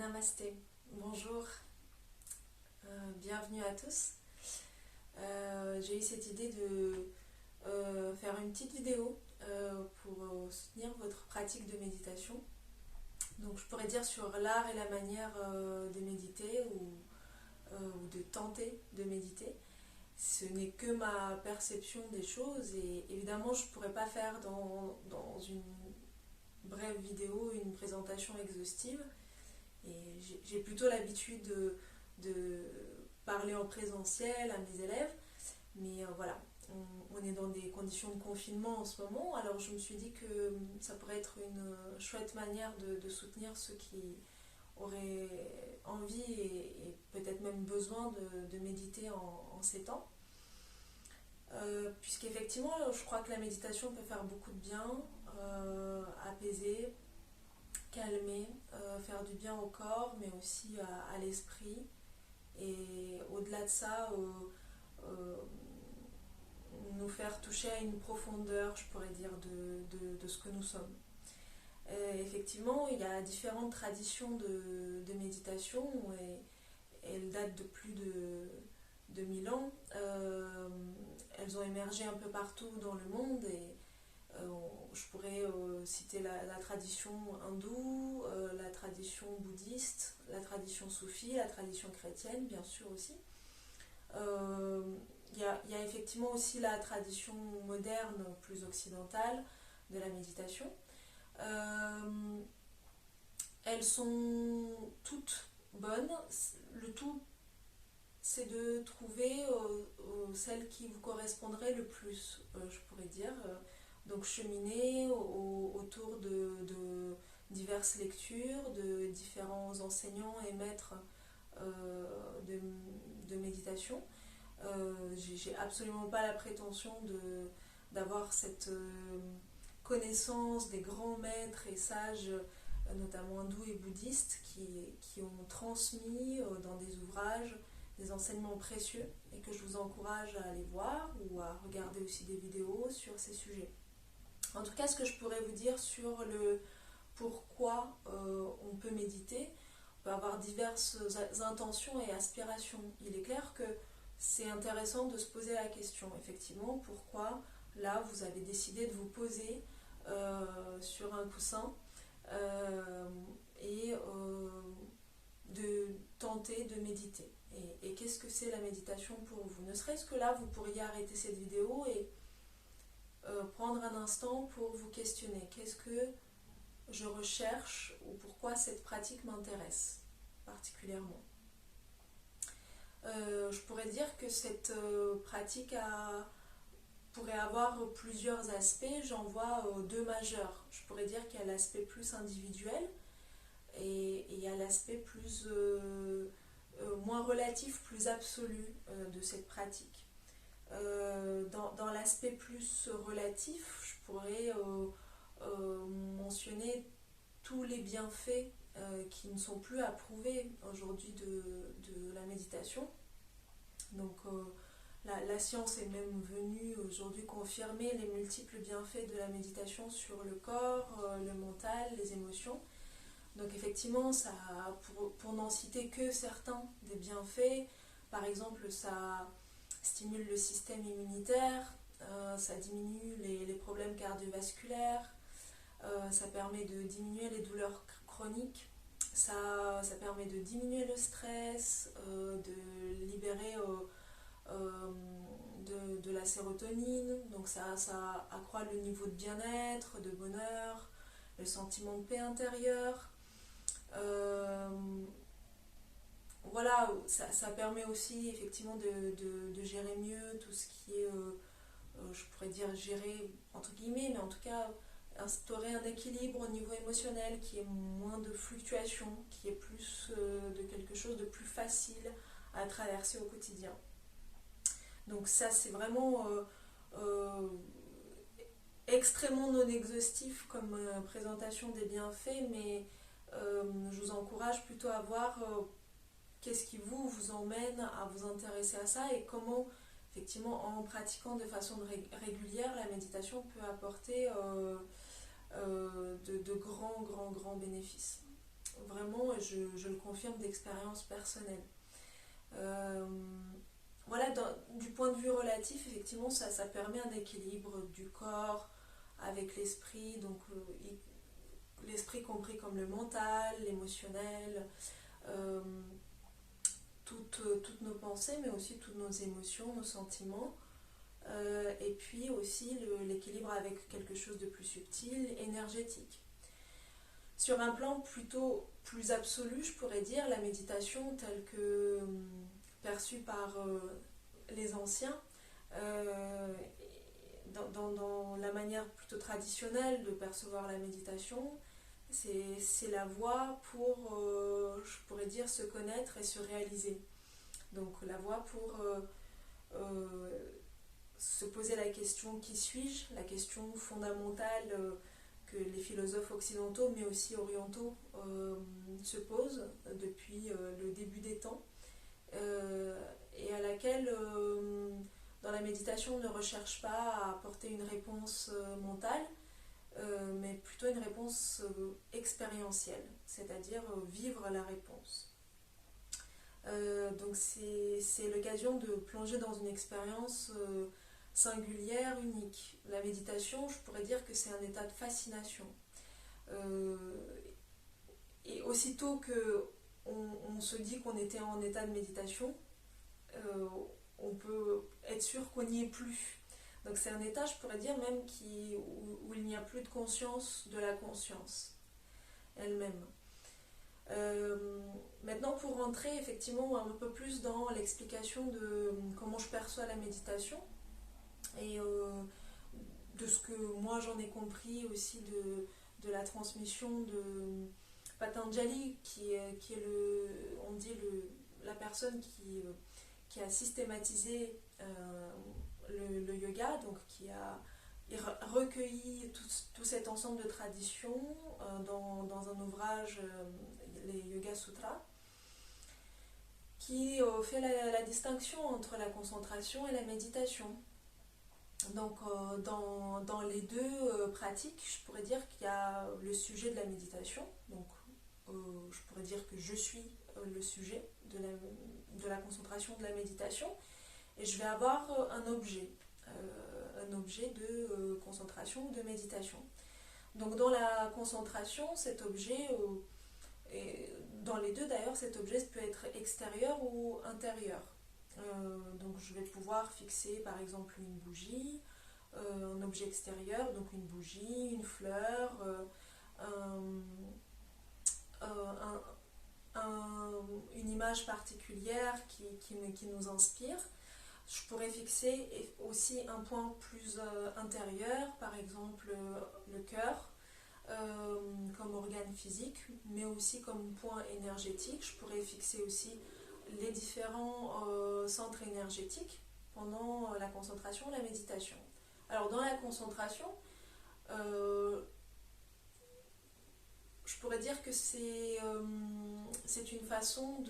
Namasté, bonjour, bienvenue à tous. J'ai eu cette idée de faire une petite vidéo pour soutenir votre pratique de méditation. Donc je pourrais dire sur l'art et la manière de méditer ou de tenter de méditer. Ce n'est que ma perception des choses et évidemment je ne pourrais pas faire dans une brève vidéo une présentation exhaustive. Et j'ai plutôt l'habitude de parler en présentiel à mes élèves, mais voilà, on est dans des conditions de confinement en ce moment, alors je me suis dit que ça pourrait être une chouette manière de soutenir ceux qui auraient envie et peut-être même besoin de méditer en ces temps. Puisqu'effectivement, je crois que la méditation peut faire beaucoup de bien, apaiser, calmer, faire du bien au corps, mais aussi à l'esprit. Et au-delà de ça, nous faire toucher à une profondeur, je pourrais dire, de ce que nous sommes. Effectivement, il y a différentes traditions de méditation et elles datent de plus de 1000 ans. Elles ont émergé un peu partout dans le monde et je pourrais citer la tradition hindoue, la tradition bouddhiste, la tradition soufie, la tradition chrétienne, bien sûr aussi. Il y a effectivement aussi la tradition moderne, plus occidentale, de la méditation. Elles sont toutes bonnes. Le tout, c'est de trouver celle qui vous correspondrait le plus, je pourrais dire. Donc cheminer autour de diverses lectures, de différents enseignants et maîtres de méditation. J'ai absolument pas la prétention d'avoir cette connaissance des grands maîtres et sages, notamment hindous et bouddhistes, qui ont transmis dans des ouvrages des enseignements précieux et que je vous encourage à aller voir ou à regarder aussi des vidéos sur ces sujets. En tout cas, ce que je pourrais vous dire sur le pourquoi on peut méditer, on peut avoir diverses intentions et aspirations. Il est clair que c'est intéressant de se poser la question, effectivement, pourquoi là vous avez décidé de vous poser sur un coussin et de tenter de méditer. Et qu'est-ce que c'est la méditation pour vous? Ne serait-ce que là, vous pourriez arrêter cette vidéo et prendre un instant pour vous questionner. Qu'est-ce que je recherche ou pourquoi cette pratique m'intéresse particulièrement? Je pourrais dire que cette pratique pourrait avoir plusieurs aspects. J'en vois deux majeurs. Je pourrais dire qu'il y a l'aspect plus individuel et il y a l'aspect plus moins relatif, plus absolu de cette pratique. Dans l'aspect plus relatif, je pourrais mentionner tous les bienfaits qui ne sont plus à prouver aujourd'hui de la méditation. Donc la science est même venue aujourd'hui confirmer les multiples bienfaits de la méditation sur le corps, le mental, les émotions. Donc effectivement, ça, pour n'en citer que certains des bienfaits, par exemple, ça stimule le système immunitaire, ça diminue les problèmes cardiovasculaires, ça permet de diminuer les douleurs chroniques, ça permet de diminuer le stress, de libérer de la sérotonine, donc ça accroît le niveau de bien-être, de bonheur, le sentiment de paix intérieure. Voilà, ça permet aussi effectivement de gérer mieux tout ce qui est, je pourrais dire gérer entre guillemets, mais en tout cas instaurer un équilibre au niveau émotionnel, qui est moins de fluctuations, qui est plus de quelque chose de plus facile à traverser au quotidien. Donc ça c'est vraiment extrêmement non exhaustif comme présentation des bienfaits, mais je vous encourage plutôt à voir qu'est-ce qui vous emmène à vous intéresser à ça et comment effectivement en pratiquant de façon régulière la méditation peut apporter de grands bénéfices. vraiment, je le confirme d'expérience personnelle. Euh, voilà, du point de vue relatif, effectivement, ça permet un équilibre du corps avec l'esprit, donc l'esprit compris comme le mental, l'émotionnel, euh, toutes nos pensées, mais aussi toutes nos émotions, nos sentiments. Et puis aussi l'équilibre avec quelque chose de plus subtil, énergétique. Sur un plan plutôt plus absolu, je pourrais dire, la méditation telle que perçue par les anciens, euh, dans la manière plutôt traditionnelle de percevoir la méditation, c'est la voie pour, je pourrais dire, se connaître et se réaliser. Donc la voie pour se poser la question qui suis-je, la question fondamentale que les philosophes occidentaux mais aussi orientaux se posent depuis le début des temps, et à laquelle dans la méditation on ne recherche pas à apporter une réponse mentale, mais plutôt une réponse expérientielle, c'est-à-dire vivre la réponse. Donc c'est l'occasion de plonger dans une expérience singulière, unique. La méditation, je pourrais dire que c'est un état de fascination. Euh, et aussitôt que on se dit qu'on était en état de méditation, euh, on peut être sûr qu'on n'y est plus. Donc c'est un état, je pourrais dire même, où il n'y a plus de conscience de la conscience elle-même. Maintenant, pour rentrer effectivement un peu plus dans l'explication de comment je perçois la méditation et de ce que moi j'en ai compris aussi de la transmission de Patanjali, qui est on dit la personne qui a systématisé le yoga, donc qui a recueilli tout cet ensemble de traditions dans un ouvrage, les Yoga Sutras, qui fait la distinction entre la concentration et la méditation. Donc dans les deux pratiques, je pourrais dire qu'il y a le sujet de la méditation, donc je pourrais dire que je suis le sujet de la concentration, de la méditation, et je vais avoir un objet de concentration ou de méditation. Donc dans la concentration, cet objet, et dans les deux d'ailleurs, cet objet peut être extérieur ou intérieur. Donc je vais pouvoir fixer par exemple une bougie, un objet extérieur, donc une bougie, une fleur, une image particulière qui nous inspire. Je pourrais fixer aussi un point plus intérieur, par exemple le cœur, comme organe physique, mais aussi comme point énergétique. Je pourrais fixer aussi les différents centres énergétiques pendant la concentration, la méditation. Alors dans la concentration, je pourrais dire que c'est une façon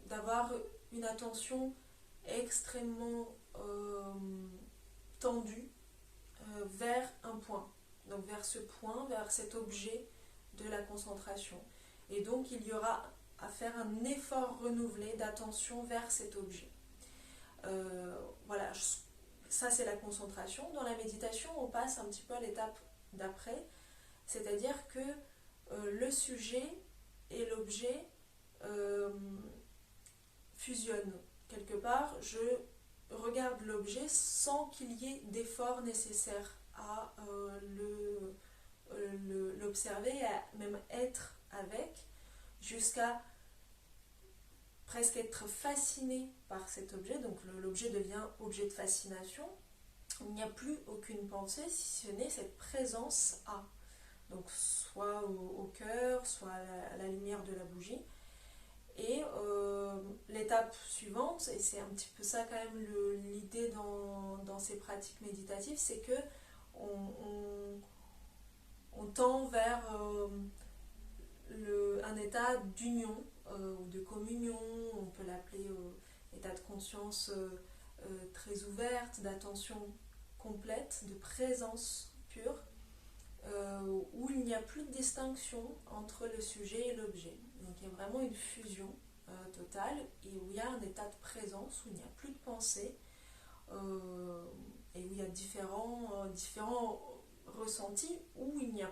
d'avoir une attention extrêmement tendue vers un point, donc vers ce point, vers cet objet de la concentration. Et donc il y aura à faire un effort renouvelé d'attention vers cet objet. Voilà, ça c'est la concentration. Dans la méditation, on passe un petit peu à l'étape d'après, c'est-à-dire que le sujet et l'objet fusionnent. Quelque part, je regarde l'objet sans qu'il y ait d'effort nécessaire à l'observer, à même être avec, jusqu'à presque être fasciné par cet objet. Donc l'objet devient objet de fascination. Il n'y a plus aucune pensée si ce n'est cette présence à. Donc soit au cœur, soit à la lumière de la bougie. Et l'étape suivante, et c'est un petit peu ça quand même l'idée dans ces pratiques méditatives, c'est que on tend vers un état d'union ou de communion, on peut l'appeler état de conscience très ouverte, d'attention complète, de présence pure, où il n'y a a plus de distinction entre le sujet et l'objet. Donc il y a vraiment une fusion totale et où il y a un état de présence, où il n'y a plus de pensée et où il y a différents ressentis, où il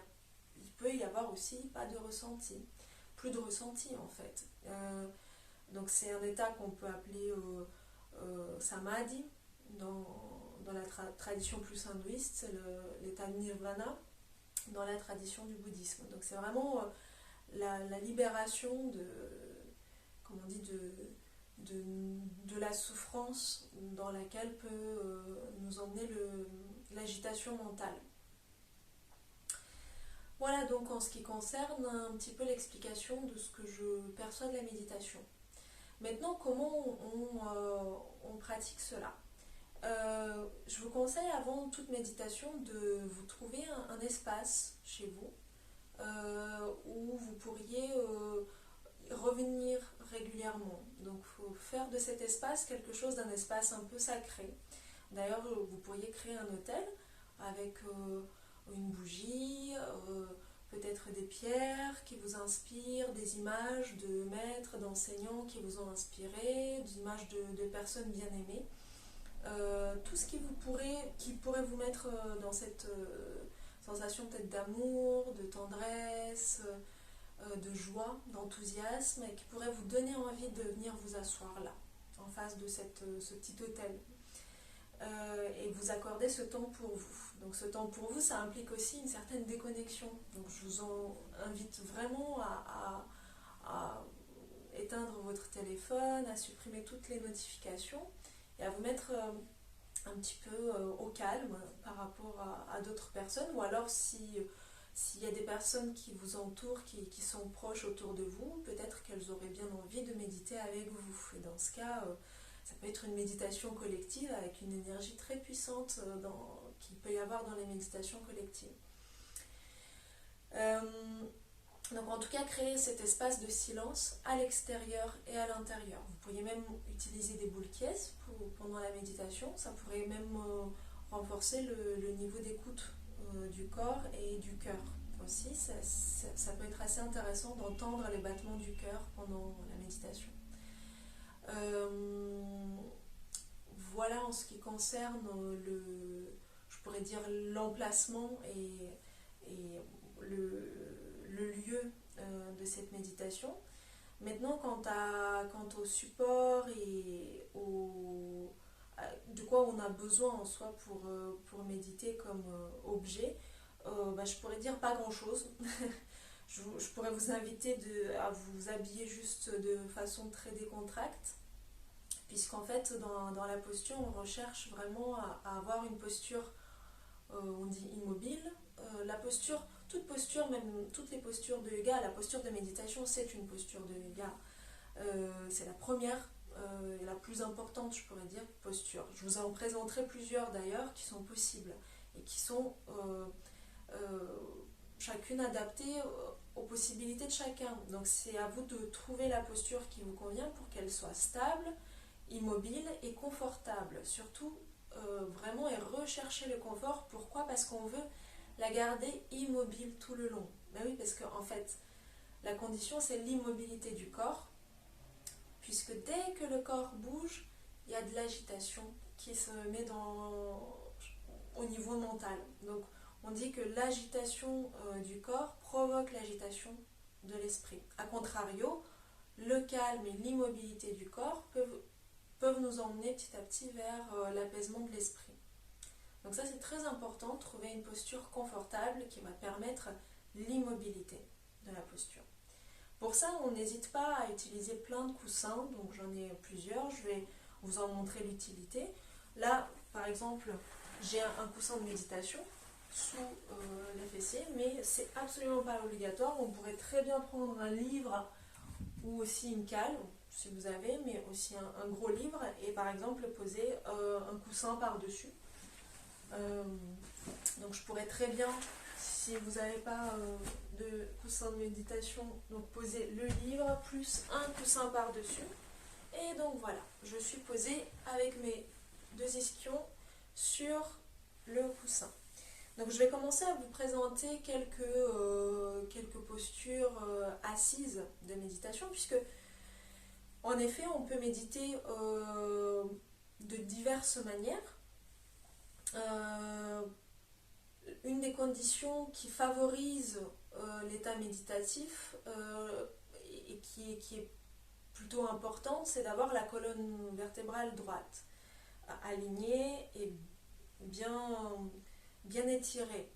peut y avoir aussi pas de ressenti, plus de ressenti en fait. Donc c'est un état qu'on peut appeler samadhi dans la tradition plus hindouiste, c'est l'état de nirvana dans la tradition du bouddhisme. Donc c'est vraiment la libération comment on dit, de la souffrance dans laquelle peut nous emmener l'agitation mentale. Voilà donc en ce qui concerne un petit peu l'explication de ce que je perçois de la méditation. Maintenant, comment on pratique cela? Je vous conseille avant toute méditation de vous trouver un espace chez vous où vous pourriez revenir régulièrement. Donc il faut faire de cet espace quelque chose d'un espace un peu sacré. D'ailleurs, vous pourriez créer un hôtel avec une bougie, peut-être des pierres qui vous inspirent, des images de maîtres, d'enseignants qui vous ont inspiré, des images de personnes bien aimées. Tout ce qui pourrait vous mettre dans cette sensation peut-être d'amour, de tendresse, de joie, d'enthousiasme, et qui pourrait vous donner envie de venir vous asseoir là, en face de ce petit hôtel. Et vous accorder ce temps pour vous. Donc ce temps pour vous, ça implique aussi une certaine déconnexion. Donc je vous invite vraiment à éteindre votre téléphone, à supprimer toutes les notifications et à vous mettre un petit peu au calme par rapport à d'autres personnes, ou alors s'il y a des personnes qui vous entourent, qui sont proches autour de vous, peut-être qu'elles auraient bien envie de méditer avec vous. Et dans ce cas, ça peut être une méditation collective avec une énergie très puissante qu'il peut y avoir dans les méditations collectives. Donc en tout cas, créer cet espace de silence à l'extérieur et à l'intérieur. Vous pourriez même utiliser des boules quies pendant la méditation. Ça pourrait même renforcer le niveau d'écoute du corps et du cœur. Aussi, ça peut être assez intéressant d'entendre les battements du cœur pendant la méditation. Voilà en ce qui concerne je pourrais dire l'emplacement et le lieu de cette méditation. Maintenant, quant au support et de quoi on a besoin en soi pour méditer comme objet, je pourrais dire pas grand chose. Je pourrais vous inviter à vous habiller juste de façon très décontracte, puisqu'en fait dans la posture on recherche vraiment à avoir une posture, on dit immobile. La posture, toute posture, même toutes les postures de yoga, la posture de méditation c'est une posture de yoga. C'est la première et la plus importante, je pourrais dire, posture. Je vous en présenterai plusieurs d'ailleurs qui sont possibles et qui sont chacune adaptée aux possibilités de chacun. Donc c'est à vous de trouver la posture qui vous convient pour qu'elle soit stable, immobile et confortable. Surtout vraiment et rechercher le confort. Pourquoi? Parce qu'on veut la garder immobile tout le long. Ben oui, parce qu'en fait la condition c'est l'immobilité du corps, puisque dès que le corps bouge, il y a de l'agitation qui se met au niveau mental. Donc on dit que l'agitation du corps provoque l'agitation de l'esprit. A contrario, le calme et l'immobilité du corps peuvent nous emmener petit à petit vers l'apaisement de l'esprit. Donc ça c'est très important, trouver une posture confortable qui va permettre l'immobilité de la posture. Pour ça, on n'hésite pas à utiliser plein de coussins, donc j'en ai plusieurs, je vais vous en montrer l'utilité. Là, par exemple, j'ai un coussin de méditation sous les fessiers, mais c'est absolument pas obligatoire. On pourrait très bien prendre un livre ou aussi une cale, si vous avez, mais aussi un gros livre, et par exemple poser un coussin par-dessus. Donc je pourrais très bien, si vous n'avez pas de coussin de méditation, donc poser le livre plus un coussin par-dessus. Et donc voilà, je suis posée avec mes deux ischions sur le coussin. Donc je vais commencer à vous présenter quelques postures assises de méditation, puisque en effet on peut méditer de diverses manières. Euh, une des conditions qui favorise l'état méditatif et qui est plutôt importante, c'est d'avoir la colonne vertébrale droite, alignée et bien étirée.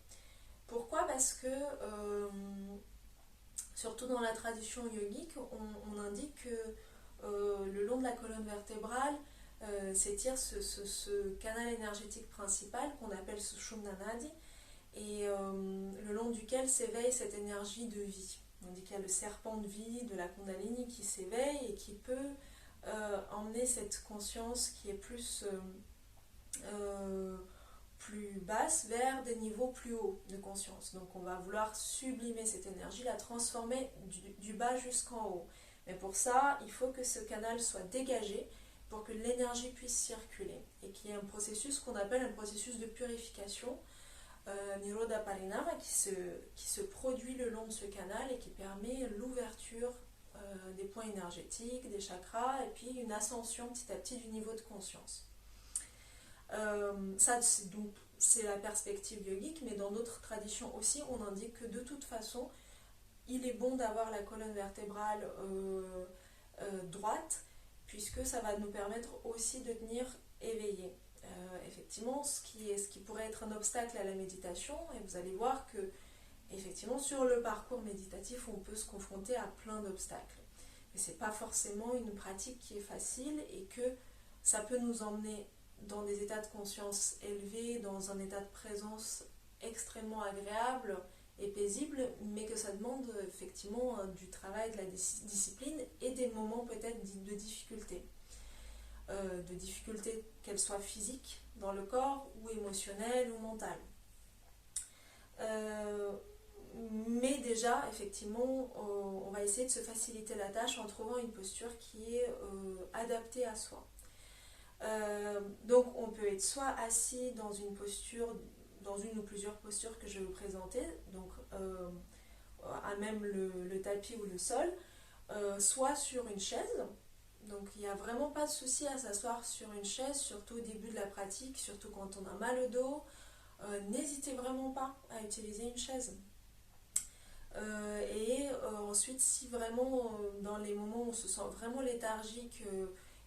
Pourquoi? Parce que, surtout dans la tradition yogique, on indique que le long de la colonne vertébrale s'étire ce canal énergétique principal qu'on appelle Sushumna Nadi, et le long duquel s'éveille cette énergie de vie. On dit qu'il y a le serpent de vie de la Kundalini qui s'éveille et qui peut emmener cette conscience qui est plus basse vers des niveaux plus hauts de conscience. Donc on va vouloir sublimer cette énergie, la transformer du bas jusqu'en haut. Mais pour ça, il faut que ce canal soit dégagé pour que l'énergie puisse circuler et qu'il y ait un processus qu'on appelle un processus de purification, Nirodha Parinama, qui se produit le long de ce canal et qui permet l'ouverture des points énergétiques, des chakras, et puis une ascension petit à petit du niveau de conscience. Ça, c'est la perspective yogique, mais dans d'autres traditions aussi, on indique que de toute façon, il est bon d'avoir la colonne vertébrale droite, puisque ça va nous permettre aussi de tenir éveillé. Effectivement, ce qui pourrait être un obstacle à la méditation, et vous allez voir que effectivement sur le parcours méditatif on peut se confronter à plein d'obstacles, mais c'est pas forcément une pratique qui est facile, et que ça peut nous emmener dans des états de conscience élevés, dans un état de présence extrêmement agréable et paisible, mais que ça demande effectivement du travail, de la discipline et des moments peut-être de difficulté. De difficultés qu'elles soient physiques dans le corps ou émotionnelles ou mentales. Mais déjà, effectivement, on va essayer de se faciliter la tâche en trouvant une posture qui est adaptée à soi. Donc on peut être soit assis dans une ou plusieurs postures que je vais vous présenter, donc à même le tapis ou le sol, soit sur une chaise. Donc il n'y a vraiment pas de souci à s'asseoir sur une chaise, surtout au début de la pratique, surtout quand on a mal au dos. N'hésitez vraiment pas à utiliser une chaise. Ensuite, si vraiment dans les moments où on se sent vraiment léthargique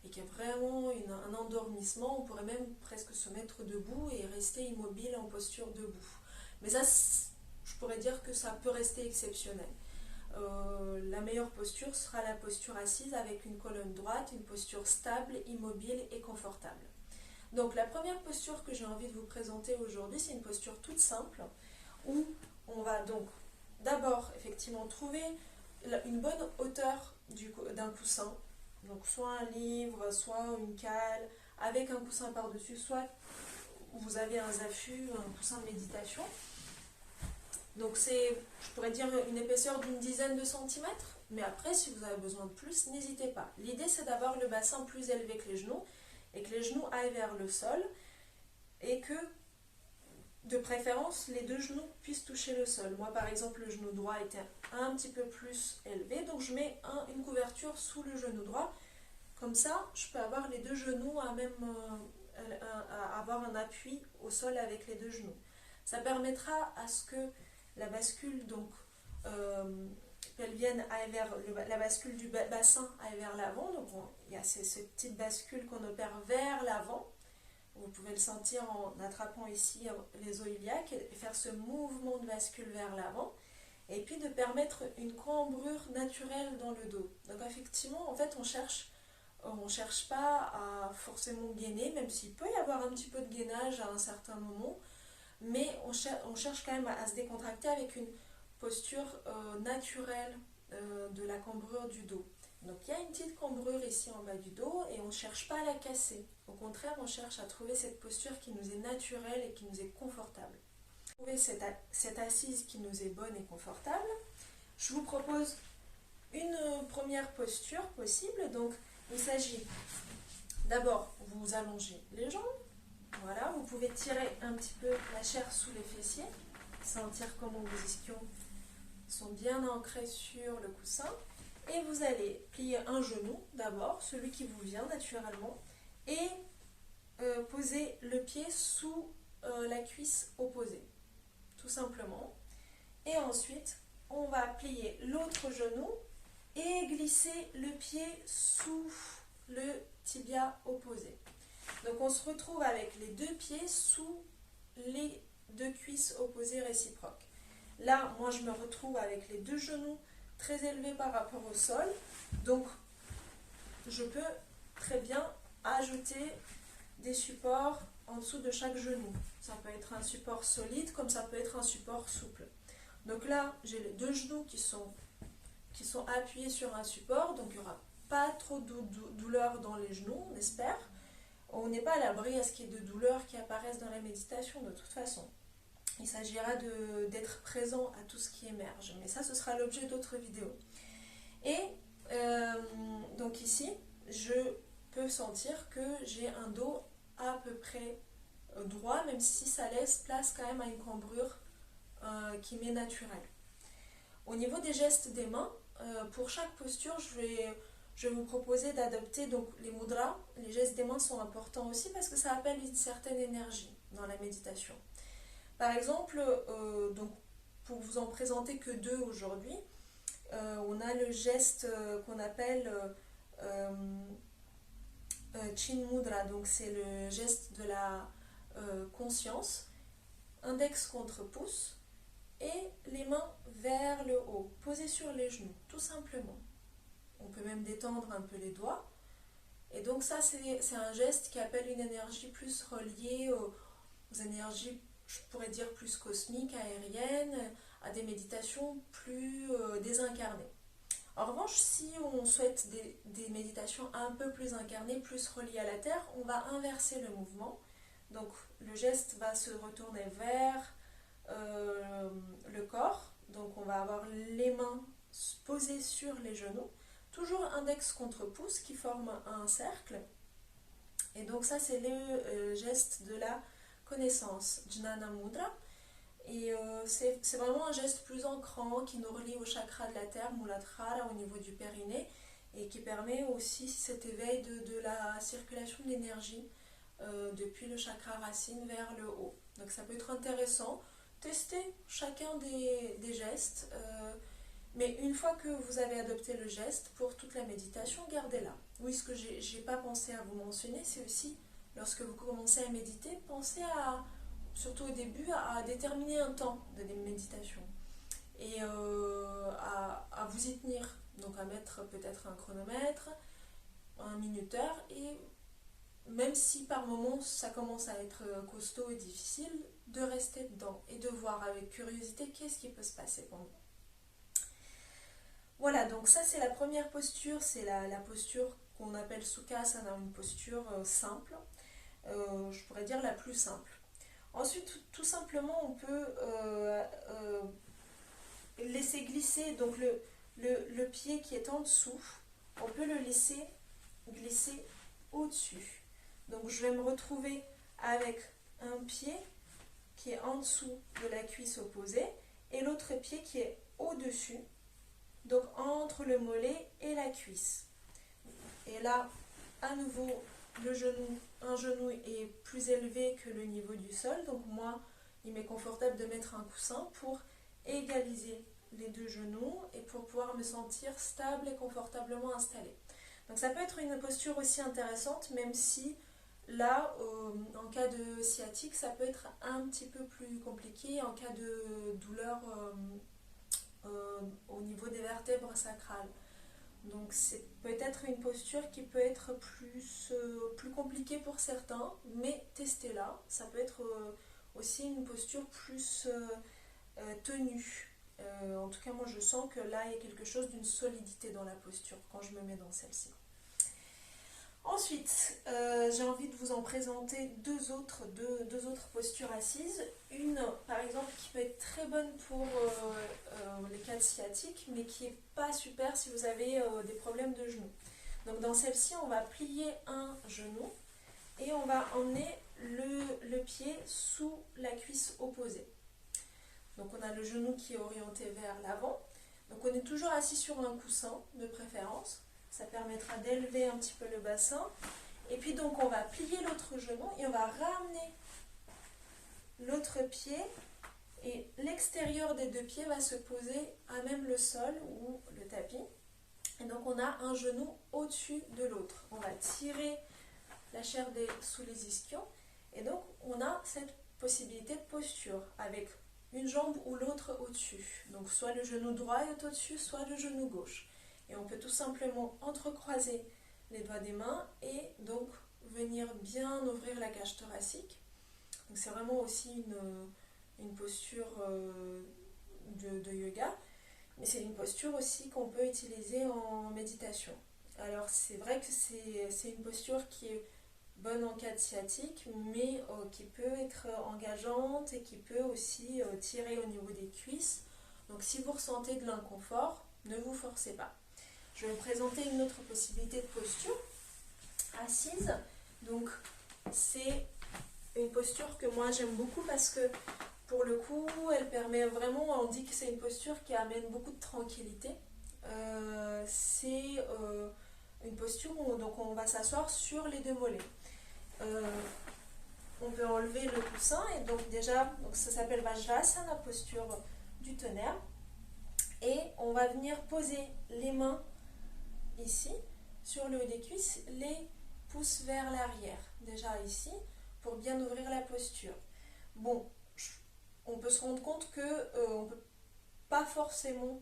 et qu'il y a vraiment un endormissement, on pourrait même presque se mettre debout et rester immobile en posture debout. Mais ça, je pourrais dire que ça peut rester exceptionnel. La meilleure posture sera la posture assise avec une colonne droite, une posture stable, immobile et confortable. Donc la première posture que j'ai envie de vous présenter aujourd'hui, c'est une posture toute simple où on va donc d'abord effectivement trouver une bonne hauteur d'un coussin, donc soit un livre, soit une cale avec un coussin par-dessus, soit vous avez un zafu, un coussin de méditation. Donc c'est, je pourrais dire, une épaisseur d'une dizaine de centimètres, mais après si vous avez besoin de plus, n'hésitez pas. L'idée c'est d'avoir le bassin plus élevé que les genoux, et que les genoux aillent vers le sol, et que de préférence les deux genoux puissent toucher le sol. Moi par exemple le genou droit était un petit peu plus élevé, donc je mets une couverture sous le genou droit, comme ça je peux avoir les deux genoux à avoir un appui au sol avec les deux genoux. Ça permettra à ce que la bascule donc pelvienne aille vers la bascule du bassin aille vers l'avant. Donc il y a cette petite bascule qu'on opère vers l'avant. Vous pouvez le sentir en attrapant ici les os iliaques et faire ce mouvement de bascule vers l'avant, et puis de permettre une cambrure naturelle dans le dos. Donc effectivement, en fait, on cherche pas à forcément gainer, même s'il peut y avoir un petit peu de gainage à un certain moment, mais on cherche quand même à se décontracter avec une posture naturelle de la cambrure du dos. Donc il y a une petite cambrure ici en bas du dos et on ne cherche pas à la casser. Au contraire, on cherche à trouver cette posture qui nous est naturelle et qui nous est confortable. Pour trouver cette assise qui nous est bonne et confortable, je vous propose une première posture possible. Donc il s'agit d'abord, vous allongez les jambes, Voilà, vous pouvez tirer un petit peu la chair sous les fessiers, sentir comment vos ischions sont bien ancrés sur le coussin. Et vous allez plier un genou d'abord, celui qui vous vient naturellement, et poser le pied sous la cuisse opposée, tout simplement. Et ensuite, on va plier l'autre genou et glisser le pied sous le tibia opposé. Donc on se retrouve avec les deux pieds sous les deux cuisses opposées réciproques. Là, moi je me retrouve avec les deux genoux très élevés par rapport au sol. Donc je peux très bien ajouter des supports en dessous de chaque genou. Ça peut être un support solide comme ça peut être un support souple. Donc là, j'ai les deux genoux qui sont appuyés sur un support, donc il n'y aura pas trop de douleur dans les genoux, on espère. On n'est pas à l'abri à ce qu'il y ait de douleurs qui apparaissent dans la méditation de toute façon. Il s'agira d'être présent à tout ce qui émerge, mais ça ce sera l'objet d'autres vidéos. Et donc ici, je peux sentir que j'ai un dos à peu près droit, même si ça laisse place quand même à une cambrure qui m'est naturelle. Au niveau des gestes des mains, pour chaque posture, je vais vous proposer d'adopter donc les mudras. Les gestes des mains sont importants aussi parce que ça appelle une certaine énergie dans la méditation. Par exemple, donc, pour vous en présenter que deux aujourd'hui, on a le geste qu'on appelle Chin Mudra, donc c'est le geste de la conscience, index contre pouce, et les mains vers le haut, posées sur les genoux, tout simplement. On peut même détendre un peu les doigts. Et donc ça, c'est un geste qui appelle une énergie plus reliée aux énergies, je pourrais dire, plus cosmiques, aériennes, à des méditations plus désincarnées. En revanche, si on souhaite des méditations un peu plus incarnées, plus reliées à la Terre, on va inverser le mouvement. Donc le geste va se retourner vers le corps. Donc on va avoir les mains posées sur les genoux. Toujours index contre pouce qui forme un cercle. Et donc ça c'est le geste de la connaissance, Jnana Mudra. Et c'est vraiment un geste plus ancrant qui nous relie au chakra de la terre, Muladhara, au niveau du périnée, et qui permet aussi cet éveil de la circulation de l'énergie depuis le chakra racine vers le haut. Donc ça peut être intéressant. Testez chacun des gestes, mais une fois que vous avez adopté le geste pour toute la méditation, gardez-la. Oui, ce que j'ai pas pensé à vous mentionner, c'est aussi, lorsque vous commencez à méditer, pensez surtout au début, à déterminer un temps de méditation et à vous y tenir. Donc à mettre peut-être un chronomètre, un minuteur, et même si par moments ça commence à être costaud et difficile, de rester dedans et de voir avec curiosité qu'est-ce qui peut se passer pour vous. Voilà, donc ça c'est la première posture, c'est la posture qu'on appelle Sukhasana, une posture simple, je pourrais dire la plus simple. Ensuite, tout simplement, on peut laisser glisser donc le pied qui est en dessous, on peut le laisser glisser au-dessus. Donc je vais me retrouver avec un pied qui est en dessous de la cuisse opposée et l'autre pied qui est au-dessus, donc entre le mollet et la cuisse. Et là, à nouveau, un genou est plus élevé que le niveau du sol, donc moi, il m'est confortable de mettre un coussin pour égaliser les deux genoux et pour pouvoir me sentir stable et confortablement installée. Donc ça peut être une posture aussi intéressante, même si là, en cas de sciatique, ça peut être un petit peu plus compliqué en cas de douleur au niveau des vertèbres sacrales. Donc c'est peut-être une posture qui peut être plus compliquée pour certains, mais testez-la. Ça peut être aussi une posture plus tenue. En tout cas, moi je sens que là, il y a quelque chose d'une solidité dans la posture quand je me mets dans celle-ci. Ensuite, j'ai envie de vous en présenter deux autres postures assises. Une, par exemple, qui peut être très bonne pour les cas de sciatique, mais qui n'est pas super si vous avez des problèmes de genoux. Donc dans celle-ci, on va plier un genou et on va emmener le pied sous la cuisse opposée. Donc on a le genou qui est orienté vers l'avant. Donc on est toujours assis sur un coussin de préférence. Ça permettra d'élever un petit peu le bassin. Et puis donc on va plier l'autre genou et on va ramener l'autre pied. Et l'extérieur des deux pieds va se poser à même le sol ou le tapis. Et donc on a un genou au-dessus de l'autre. On va tirer la chair sous les ischions. Et donc on a cette possibilité de posture avec une jambe ou l'autre au-dessus. Donc soit le genou droit est au-dessus, soit le genou gauche. Et on peut tout simplement entrecroiser les doigts des mains et donc venir bien ouvrir la cage thoracique. Donc c'est vraiment aussi une posture de yoga, mais c'est une posture aussi qu'on peut utiliser en méditation. Alors c'est vrai que c'est une posture qui est bonne en cas de sciatique, mais qui peut être engageante et qui peut aussi tirer au niveau des cuisses. Donc si vous ressentez de l'inconfort, ne vous forcez pas. Je vais vous présenter une autre possibilité de posture, assise. Donc c'est une posture que moi j'aime beaucoup parce que pour le coup elle permet vraiment, on dit que c'est une posture qui amène beaucoup de tranquillité. C'est une posture où donc on va s'asseoir sur les deux mollets. On peut enlever le coussin et donc déjà donc ça s'appelle Vajrasana, la posture du tonnerre, et on va venir poser les mains ici sur le haut des cuisses, les pouces vers l'arrière déjà ici pour bien ouvrir la posture. Bon, on peut se rendre compte que on peut pas forcément,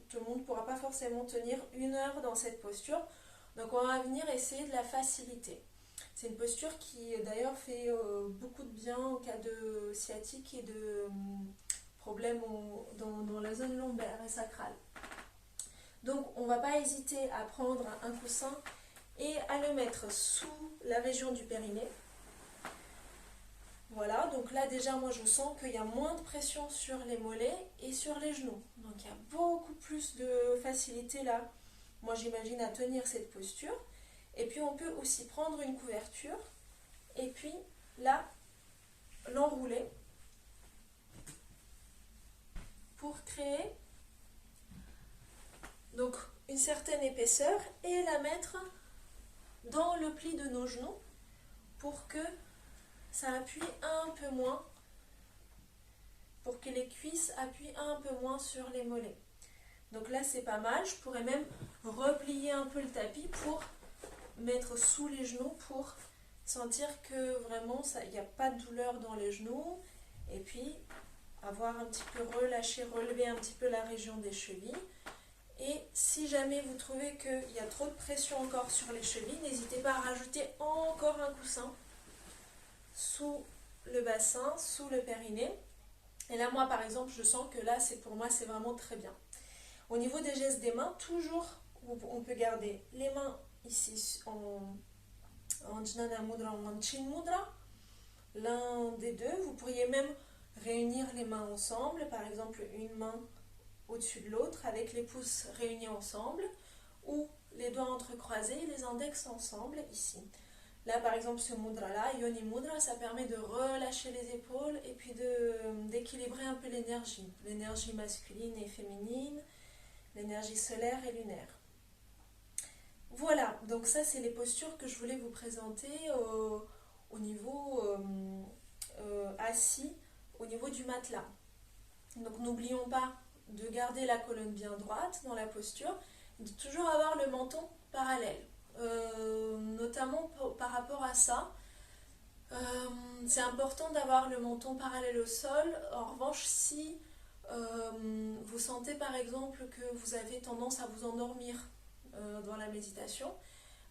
tout le monde ne pourra pas forcément tenir 1 heure dans cette posture, donc on va venir essayer de la faciliter. C'est une posture qui d'ailleurs fait beaucoup de bien en cas de sciatique et de problèmes dans la zone lombaire et sacrale. Donc on ne va pas hésiter à prendre un coussin et à le mettre sous la région du périnée. Voilà, donc là déjà moi je sens qu'il y a moins de pression sur les mollets et sur les genoux. Donc il y a beaucoup plus de facilité là, moi j'imagine, à tenir cette posture. Et puis on peut aussi prendre une couverture et puis là l'enrouler pour créer donc une certaine épaisseur et la mettre dans le pli de nos genoux pour que ça appuie un peu moins, pour que les cuisses appuient un peu moins sur les mollets. Donc là c'est pas mal, je pourrais même replier un peu le tapis pour mettre sous les genoux pour sentir que vraiment il n'y a pas de douleur dans les genoux, et puis avoir un petit peu relâché, relever un petit peu la région des chevilles. Et si jamais vous trouvez qu'il y a trop de pression encore sur les chevilles, n'hésitez pas à rajouter encore un coussin sous le bassin, sous le périnée. Et là moi par exemple je sens que là pour moi c'est vraiment très bien. Au niveau des gestes des mains, toujours on peut garder les mains ici en Jnana Mudra ou en Chin Mudra, l'un des deux. Vous pourriez même réunir les mains ensemble, par exemple une main au-dessus de l'autre avec les pouces réunis ensemble, ou les doigts entrecroisés et les index ensemble ici. Là par exemple ce mudra là, Yoni Mudra, ça permet de relâcher les épaules et puis d'équilibrer un peu l'énergie masculine et féminine, l'énergie solaire et lunaire. Voilà, donc ça c'est les postures que je voulais vous présenter au niveau assis, au niveau du matelas. Donc n'oublions pas de garder la colonne bien droite dans la posture, de toujours avoir le menton parallèle. Notamment par rapport à ça, c'est important d'avoir le menton parallèle au sol. En revanche, si vous sentez par exemple que vous avez tendance à vous endormir dans la méditation,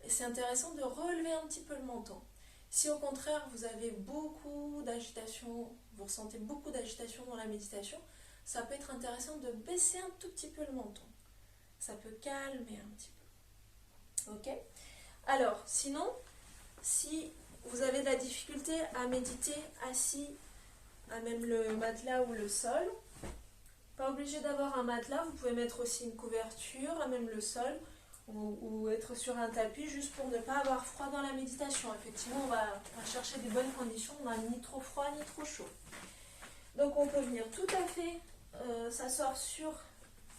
c'est intéressant de relever un petit peu le menton. Si au contraire vous avez beaucoup d'agitation, vous ressentez beaucoup d'agitation dans la méditation, ça peut être intéressant de baisser un tout petit peu le menton. Ça peut calmer un petit peu. Ok ? Alors, sinon, si vous avez de la difficulté à méditer assis à même le matelas ou le sol, pas obligé d'avoir un matelas, vous pouvez mettre aussi une couverture à même le sol, ou être sur un tapis juste pour ne pas avoir froid dans la méditation. Effectivement, on va chercher des bonnes conditions, on n'a ni trop froid ni trop chaud. Donc on peut venir tout à fait s'asseoir sur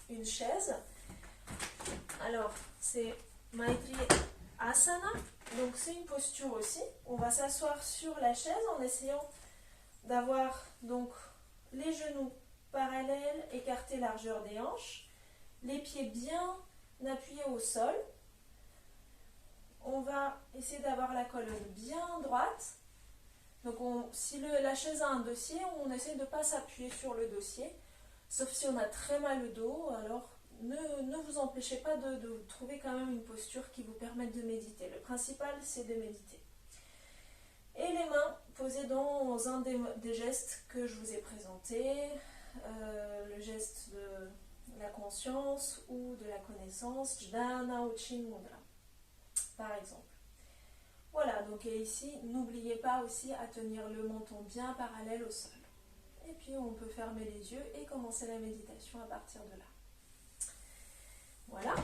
une chaise. Alors c'est Maitri Asana, donc c'est une posture aussi. On va s'asseoir sur la chaise en essayant d'avoir donc les genoux parallèles, écartés largeur des hanches, les pieds bien appuyés au sol. On va essayer d'avoir la colonne bien droite. Donc si la chaise a un dossier, on essaie de ne pas s'appuyer sur le dossier, sauf si on a très mal au dos, alors ne vous empêchez pas de trouver quand même une posture qui vous permette de méditer. Le principal, c'est de méditer. Et les mains posées dans un des gestes que je vous ai présentés, le geste de la conscience ou de la connaissance, Jnana ou Chin Mudra, par exemple. Voilà, donc et ici, n'oubliez pas aussi à tenir le menton bien parallèle au sol. Et puis on peut fermer les yeux et commencer la méditation à partir de là. Voilà.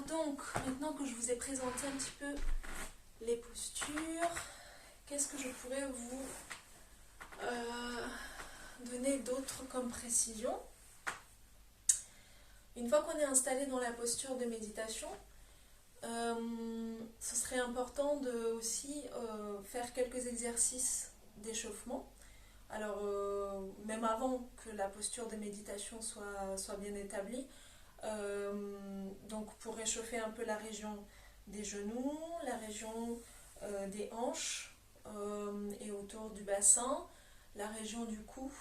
Donc, maintenant que je vous ai présenté un petit peu les postures, qu'est-ce que je pourrais vous donner d'autre comme précision? Une fois qu'on est installé dans la posture de méditation, ce serait important de aussi faire quelques exercices d'échauffement. Alors, même avant que la posture de méditation soit bien établie, donc pour réchauffer un peu la région des genoux, la région des hanches et autour du bassin, la région du cou,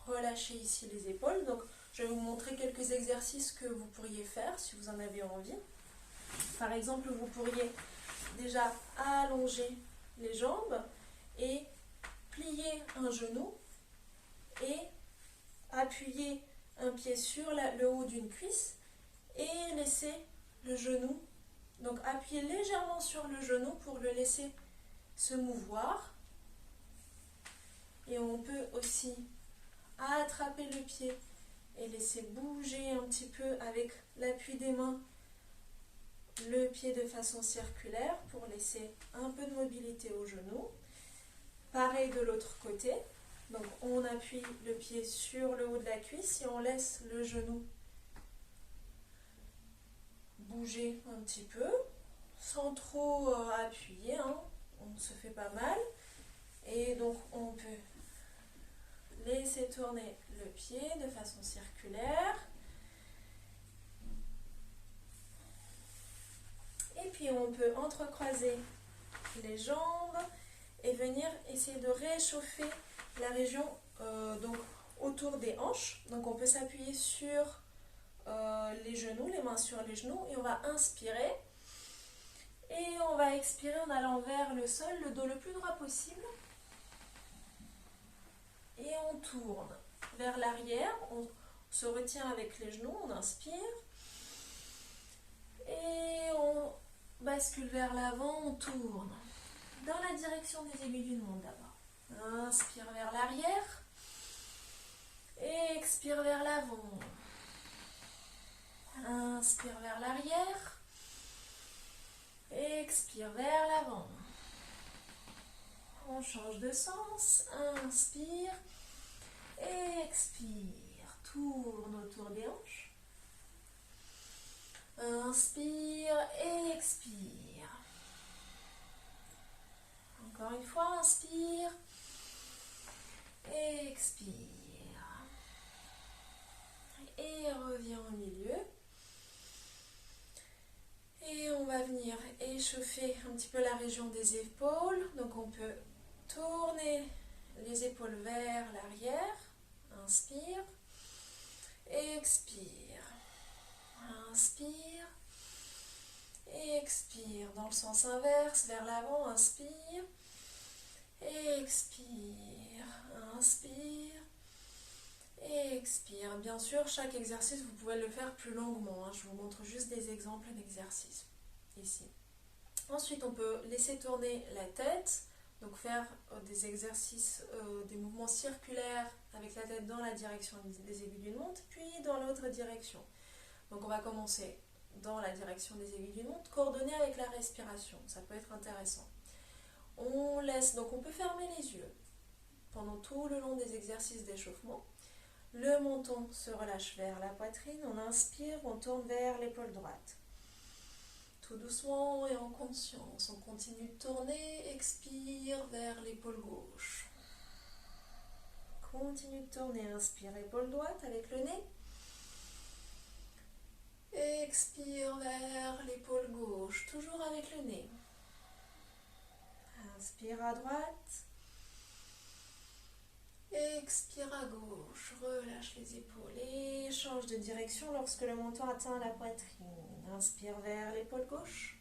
relâchez ici les épaules. Donc, je vais vous montrer quelques exercices que vous pourriez faire si vous en avez envie. Par exemple, vous pourriez déjà allonger les jambes et plier un genou et appuyer un pied sur le haut d'une cuisse et laisser le genou, donc appuyer légèrement sur le genou pour le laisser se mouvoir. Et on peut aussi attraper le pied et laisser bouger un petit peu avec l'appui des mains le pied de façon circulaire pour laisser un peu de mobilité au genou. Pareil de l'autre côté, donc on appuie le pied sur le haut de la cuisse et on laisse le genou bouger un petit peu, sans trop appuyer, hein. On se fait pas mal. Et donc on peut laisser tourner le pied de façon circulaire. Et puis on peut entrecroiser les jambes et venir essayer de réchauffer la région donc autour des hanches. Donc on peut s'appuyer sur les genoux, les mains sur les genoux, et on va inspirer. Et on va expirer en allant vers le sol, le dos le plus droit possible. Et on tourne vers l'arrière, on se retient avec les genoux, on inspire. Et on bascule vers l'avant, on tourne dans la direction des aiguilles d'une montre d'abord. Inspire vers l'arrière. Et expire vers l'avant. Inspire vers l'arrière. Expire vers l'avant. On change de sens. Inspire. Expire. Tourne autour des hanches. Inspire et expire. Encore une fois, inspire. Expire. Et reviens au milieu. Et on va venir échauffer un petit peu la région des épaules. Donc on peut tourner les épaules vers l'arrière. Inspire. Expire. Inspire. Expire. Dans le sens inverse, vers l'avant, inspire. Expire. Inspire. Expire. Bien sûr, chaque exercice, vous pouvez le faire plus longuement. Je vous montre juste des exemples d'exercices ici. Ensuite, on peut laisser tourner la tête. Donc faire des exercices, des mouvements circulaires avec la tête dans la direction des aiguilles d'une montre, puis dans l'autre direction. Donc on va commencer dans la direction des aiguilles d'une montre, coordonné avec la respiration, ça peut être intéressant. On laisse, donc on peut fermer les yeux pendant tout le long des exercices d'échauffement. Le menton se relâche vers la poitrine, on inspire, on tourne vers l'épaule droite. Tout doucement et en conscience, on continue de tourner, expire vers l'épaule gauche. Continue de tourner, inspire épaule droite avec le nez. Expire vers l'épaule gauche, toujours avec le nez. Inspire à droite. Expire à gauche, relâche les épaules et change de direction lorsque le menton atteint la poitrine. Inspire vers l'épaule gauche.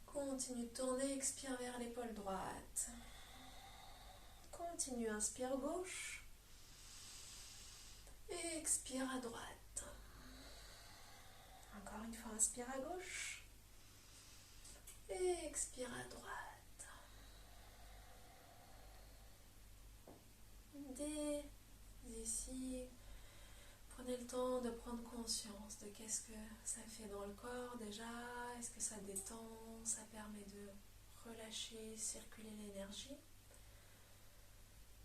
Continue de tourner, expire vers l'épaule droite. Continue, inspire gauche. Et expire à droite. Encore une fois, inspire à gauche. Et expire à droite. Dès ici, prenez le temps de prendre conscience de qu'est-ce que ça fait dans le corps déjà. Est-ce que ça détend, ça permet de relâcher, circuler l'énergie,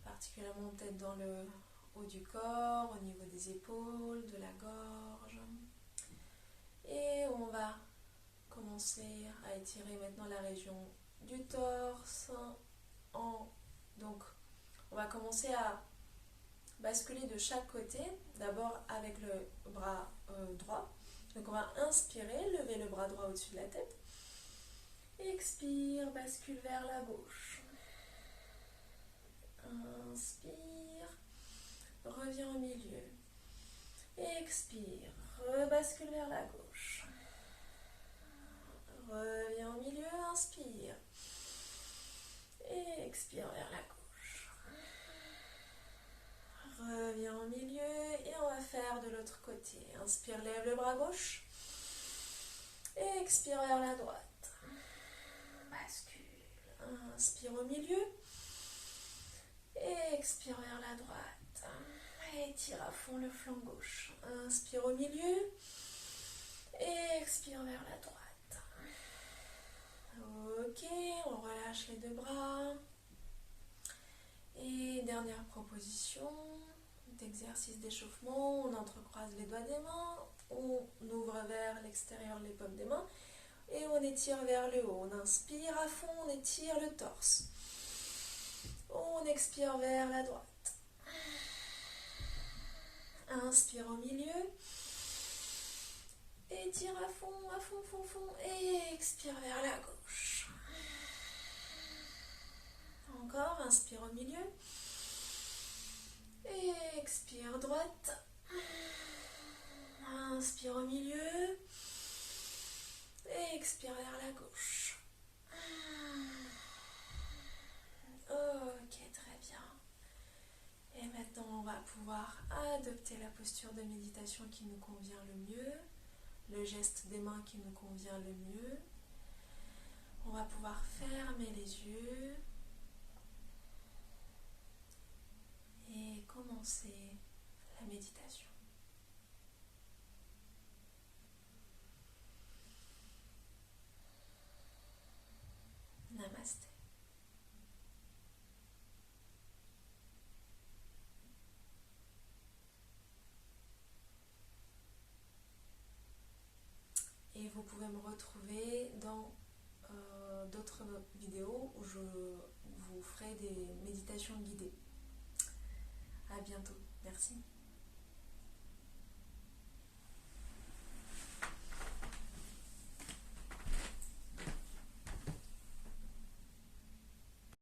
particulièrement peut-être dans le haut du corps, au niveau des épaules, de la gorge. Et on va commencer à étirer maintenant la région du torse. Donc on va commencer à basculer de chaque côté, d'abord avec le bras droit. Donc on va inspirer, lever le bras droit au-dessus de la tête. Expire, bascule vers la gauche. Inspire, reviens au milieu. Expire, rebascule vers la gauche. Reviens au milieu, inspire. Et expire vers la gauche. Reviens au milieu et on va faire de l'autre côté. Inspire, lève le bras gauche. Et expire vers la droite. Bascule. Inspire au milieu. Et expire vers la droite. Et tire à fond le flanc gauche. Inspire au milieu. Et expire vers la droite. Ok, on relâche les deux bras. Et dernière proposition d'exercice d'échauffement, on entrecroise les doigts des mains, on ouvre vers l'extérieur les paumes des mains et on étire vers le haut. On inspire à fond, on étire le torse. On expire vers la droite. Inspire au milieu. Étire à fond, et expire vers la gauche. Encore, inspire au milieu. Et expire droite. Inspire au milieu. Et expire vers la gauche. Ok, très bien. Et maintenant, on va pouvoir adopter la posture de méditation qui nous convient le mieux, le geste des mains qui nous convient le mieux. On va pouvoir fermer les yeux et commencer la méditation. Namasté. Et vous pouvez me retrouver dans d'autres vidéos où je vous ferai des méditations guidées. À bientôt. Merci.